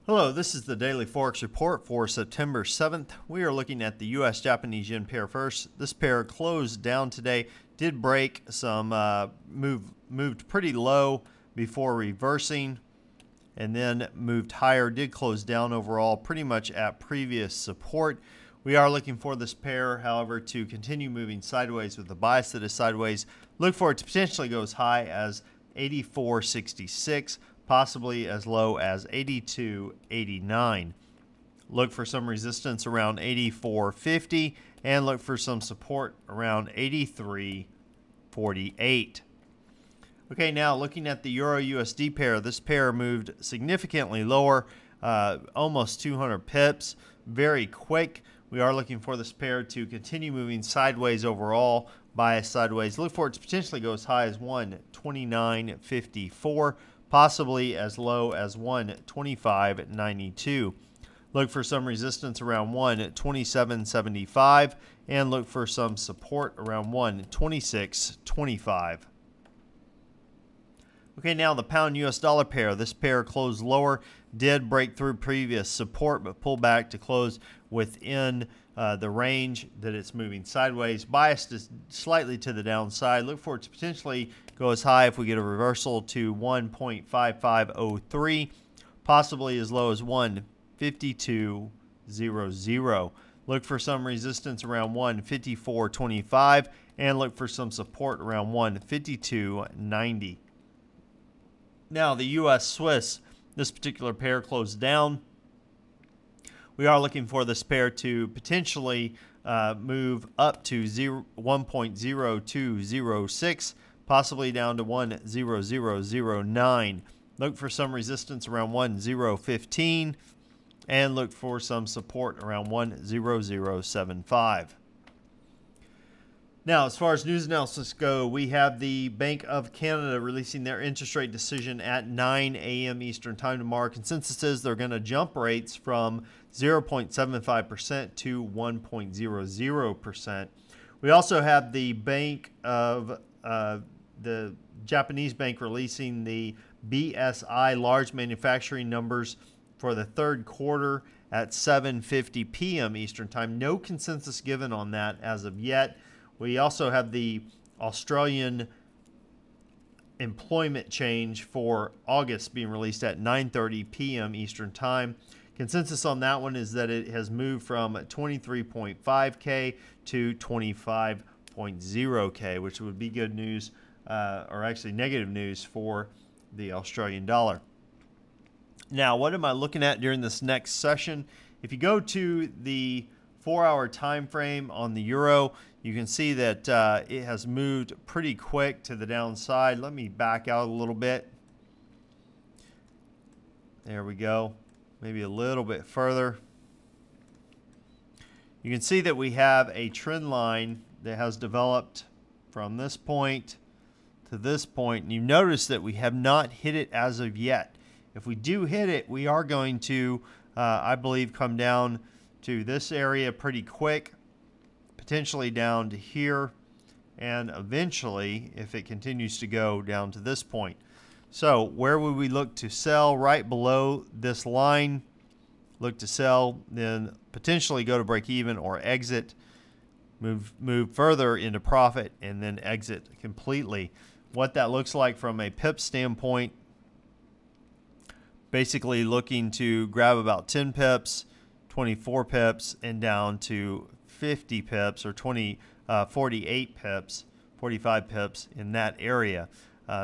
Hello, this is the Daily Forex Report for September 7th. We are looking at the US Japanese yen pair first. This pair closed down today, did break some, moved pretty low before reversing, and then moved higher, did close down overall pretty much at previous support. We are looking for this pair, however, to continue moving sideways with the bias that is sideways. Look for it to potentially go as high as 84.66. Possibly as low as 82.89. Look for some resistance around 84.50 and look for some support around 83.48. Okay, now looking at the Euro USD pair, this pair moved significantly lower, almost 200 pips, very quick. We are looking for this pair to continue moving sideways overall, bias sideways. Look for it to potentially go as high as 129.54. Possibly as low as 125.92. Look for some resistance around 127.75 and look for some support around 126.25. Okay, now the pound US dollar pair. This pair closed lower, did break through previous support, but pulled back to close within the range that it's moving sideways. Biased is slightly to the downside. Look for it to potentially go as high if we get a reversal to 1.5503, possibly as low as 152.00. Look for some resistance around 154.25 and look for some support around 152.90. Now the US Swiss, this particular pair closed down. We are looking for this pair to potentially move up to 1.0206, possibly down to 1.0009. Look for some resistance around 1.015 and look for some support around 1.0075. Now, as far as news analysis go, we have the Bank of Canada releasing their interest rate decision at 9 a.m. Eastern Time tomorrow. Consensus is they're going to jump rates from 0.75% to 1.00%. We also have the Bank of the Japanese bank releasing the BSI large manufacturing numbers for the third quarter at 7:50 p.m. Eastern Time. No consensus given on that as of yet. We also have the Australian employment change for August being released at 9:30 p.m. Eastern Time. Consensus on that one is that it has moved from 23.5K to 25.0K, which would be good news, or actually negative news for the Australian dollar. Now, what am I looking at during this next session? If you go to the 4-hour time frame on the euro, you can see that it has moved pretty quick to the downside. Let me back out a little bit. There we go. Maybe a little bit further. You can see that we have a trend line that has developed from this point to this point. And you notice that we have not hit it as of yet. If we do hit it, we are going to, I believe, come down to this area pretty quick, potentially down to here, and eventually, if it continues to go, down to this point. So where would we look to sell? Right below this line, look to sell, then potentially go to break even or exit, move further into profit, and then exit completely. What that looks like from a pip standpoint, basically looking to grab about 10 pips, 24 pips, and down to 50 pips or 48 pips, 45 pips in that area.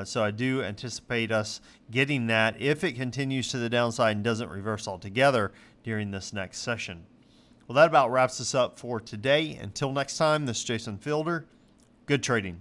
So I do anticipate us getting that if it continues to the downside and doesn't reverse altogether during this next session. Well, that about wraps us up for today. Until next time, this is Jason Fielder. Good trading.